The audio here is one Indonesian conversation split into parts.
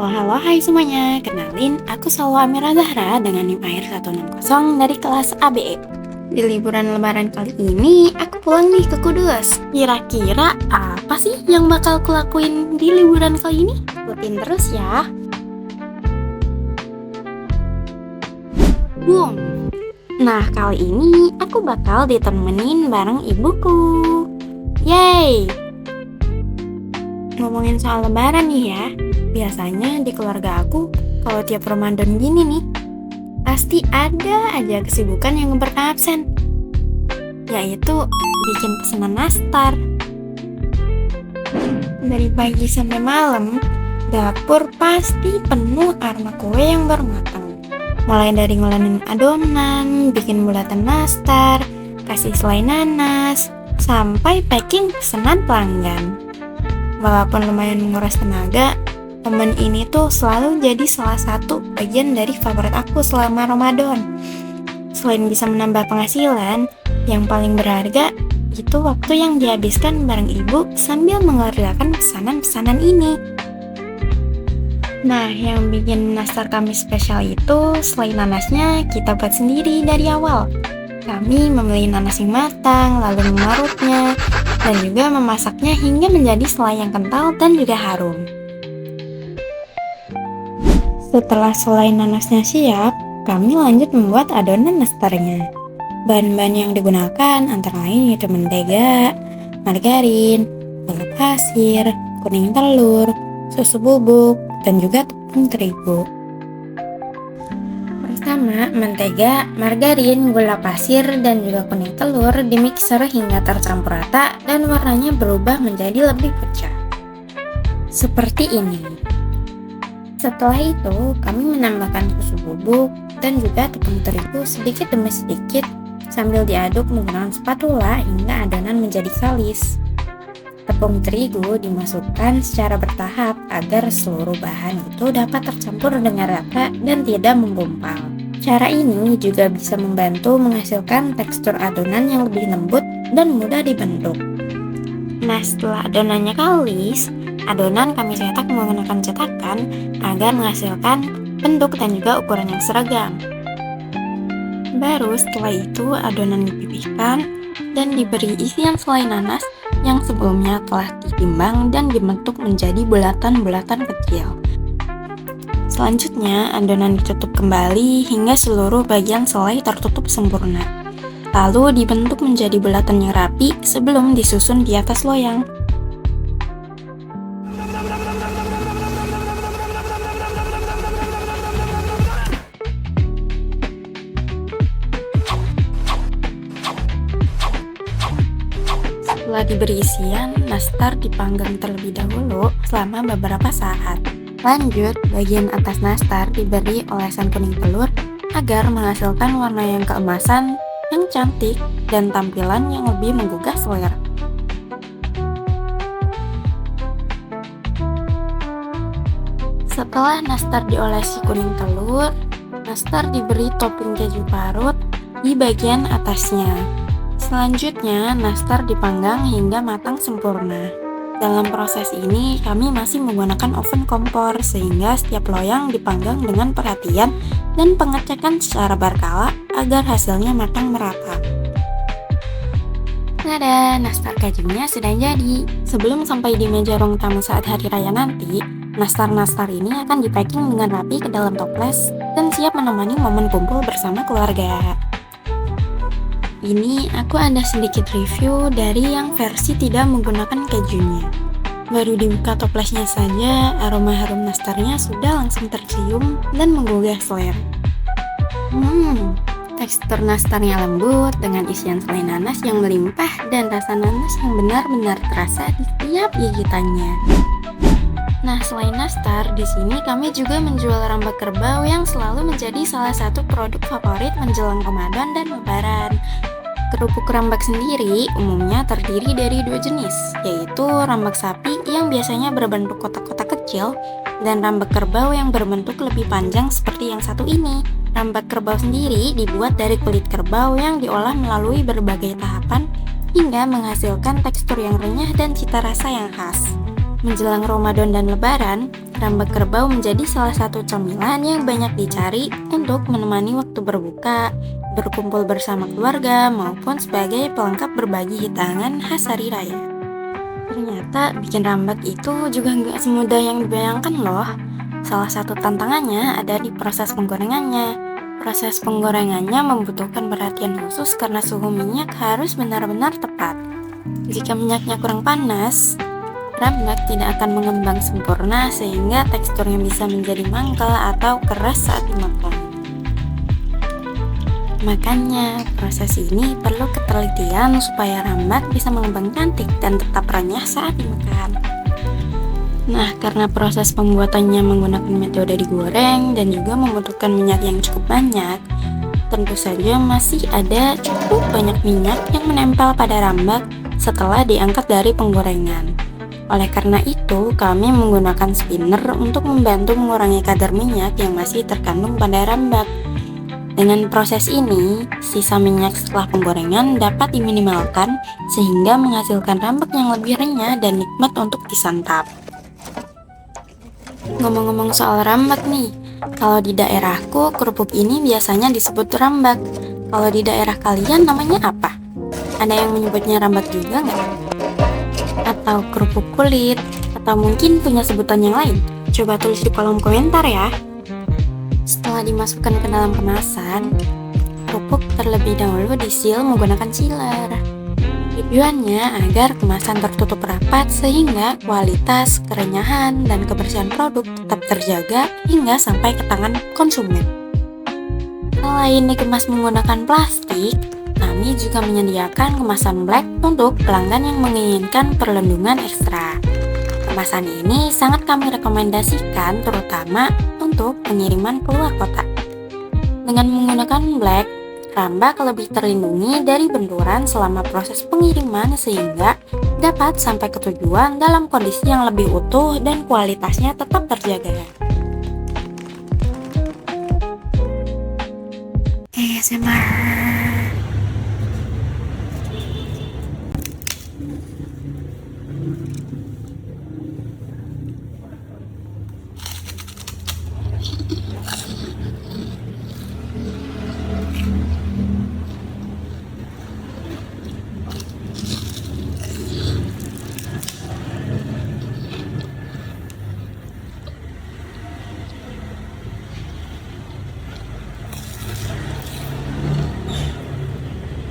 Halo, hai semuanya. Kenalin, aku Salwa Amira Zahra dengan NIM AIR 160 dari kelas ABE. Di liburan lebaran kali ini, aku pulang nih ke Kudus. Kira-kira apa sih yang bakal kulakuin di liburan kali ini? Ikutin terus ya. Boom! Nah, kali ini aku bakal ditemenin bareng ibuku. Yeay! Ngomongin soal lebaran nih ya. Biasanya di keluarga aku, kalau tiap Ramadan gini nih, pasti ada aja kesibukan yang gak pernah absen, yaitu bikin pesanan nastar. Dari pagi sampai malam, dapur pasti penuh aroma kue yang baru matang. Mulai dari ngulanin adonan, bikin bulatan nastar, kasih selai nanas, sampai packing pesanan pelanggan. Walaupun lumayan menguras tenaga, momen ini tuh selalu jadi salah satu bagian dari favorit aku selama Ramadan. Selain bisa menambah penghasilan, yang paling berharga itu waktu yang dihabiskan bareng ibu sambil mengerjakan pesanan-pesanan ini. Nah, yang bikin nastar kami spesial itu selain nanasnya kita buat sendiri dari awal. Kami memilih nanas yang matang, lalu memarutnya, dan juga memasaknya hingga menjadi selai yang kental dan juga harum. Setelah selai nanasnya siap, kami lanjut membuat adonan nastarnya. Bahan-bahan yang digunakan antara lain yaitu mentega, margarin, gula pasir, kuning telur, susu bubuk, dan juga tepung terigu. Pertama, mentega, margarin, gula pasir, dan juga kuning telur dimixer hingga tercampur rata dan warnanya berubah menjadi lebih pucat. Seperti ini. Setelah itu, kami menambahkan susu bubuk dan juga tepung terigu sedikit demi sedikit sambil diaduk menggunakan spatula hingga adonan menjadi kalis. Tepung terigu dimasukkan secara bertahap agar seluruh bahan itu dapat tercampur dengan rata dan tidak menggumpal. Cara ini juga bisa membantu menghasilkan tekstur adonan yang lebih lembut dan mudah dibentuk. Nah, setelah adonannya kalis, adonan kami cetak menggunakan cetakan agar menghasilkan bentuk dan juga ukuran yang seragam. Baru setelah itu adonan dipipihkan dan diberi isian selai nanas yang sebelumnya telah ditimbang dan dibentuk menjadi bulatan-bulatan kecil. Selanjutnya adonan ditutup kembali hingga seluruh bagian selai tertutup sempurna. Lalu dibentuk menjadi bulatan yang rapi sebelum disusun di atas loyang. Setelah diberi isian, nastar dipanggang terlebih dahulu selama beberapa saat. Lanjut, bagian atas nastar diberi olesan kuning telur agar menghasilkan warna yang keemasan, yang cantik, dan tampilan yang lebih menggugah selera. Setelah nastar diolesi kuning telur, nastar diberi topping keju parut di bagian atasnya. Selanjutnya, nastar dipanggang hingga matang sempurna. Dalam proses ini, kami masih menggunakan oven kompor sehingga setiap loyang dipanggang dengan perhatian dan pengecekan secara berkala agar hasilnya matang merata. Tada, nastar kejunya sudah jadi. Sebelum sampai di meja ruang tamu saat hari raya nanti, nastar-nastar ini akan dipacking dengan rapi ke dalam toples dan siap menemani momen kumpul bersama keluarga. Ini aku ada sedikit review dari yang versi tidak menggunakan kejunya. Baru dibuka toplesnya saja, aroma harum nastarnya sudah langsung tercium dan menggugah selera. Tekstur nastarnya lembut dengan isian selai nanas yang melimpah dan rasa nanas yang benar-benar terasa di setiap gigitannya. Nah, selain nastar, di sini kami juga menjual rambak kerbau yang selalu menjadi salah satu produk favorit menjelang Ramadan dan Lebaran. Kerupuk rambak sendiri umumnya terdiri dari dua jenis, yaitu rambak sapi yang biasanya berbentuk kotak-kotak kecil dan rambak kerbau yang berbentuk lebih panjang seperti yang satu ini. Rambak kerbau sendiri dibuat dari kulit kerbau yang diolah melalui berbagai tahapan hingga menghasilkan tekstur yang renyah dan cita rasa yang khas. Menjelang Ramadan dan Lebaran, rambak kerbau menjadi salah satu camilan yang banyak dicari untuk menemani waktu berbuka, berkumpul bersama keluarga, maupun sebagai pelengkap berbagi hidangan khas hari raya. Ternyata bikin rambak itu juga nggak semudah yang dibayangkan loh. Salah satu tantangannya ada di proses penggorengannya. Proses penggorengannya membutuhkan perhatian khusus karena suhu minyak harus benar-benar tepat. Jika minyaknya kurang panas, rambak tidak akan mengembang sempurna sehingga teksturnya bisa menjadi mangkal atau keras saat dimakan. Makanya, proses ini perlu ketelitian supaya rambak bisa mengembang cantik dan tetap renyah saat dimakan. Nah, karena proses pembuatannya menggunakan metode digoreng dan juga membutuhkan minyak yang cukup banyak, tentu saja masih ada cukup banyak minyak yang menempel pada rambak setelah diangkat dari penggorengan. Oleh karena itu, kami menggunakan spinner untuk membantu mengurangi kadar minyak yang masih terkandung pada rambak. Dengan proses ini, sisa minyak setelah penggorengan dapat diminimalkan sehingga menghasilkan rambak yang lebih renyah dan nikmat untuk disantap. Ngomong-ngomong soal rambak nih, kalau di daerahku kerupuk ini biasanya disebut rambak. Kalau di daerah kalian namanya apa? Ada yang menyebutnya rambak juga nggak? Atau kerupuk kulit? Atau mungkin punya sebutan yang lain? Coba tulis di kolom komentar ya. Setelah dimasukkan ke dalam kemasan, kerupuk terlebih dahulu disil menggunakan chiller. Tujuannya agar kemasan tertutup rapat sehingga kualitas, kerenyahan, dan kebersihan produk tetap terjaga hingga sampai ke tangan konsumen. Selain dikemas menggunakan plastik, kami juga menyediakan kemasan black untuk pelanggan yang menginginkan perlindungan ekstra. Kemasan ini sangat kami rekomendasikan terutama untuk pengiriman keluar kota. Dengan menggunakan black, rambak lebih terlindungi dari benturan selama proses pengiriman sehingga dapat sampai ke tujuan dalam kondisi yang lebih utuh dan kualitasnya tetap terjaga. ASMR.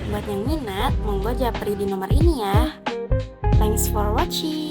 Buat yang minat, monggo japri di nomor ini ya. Thanks for watching.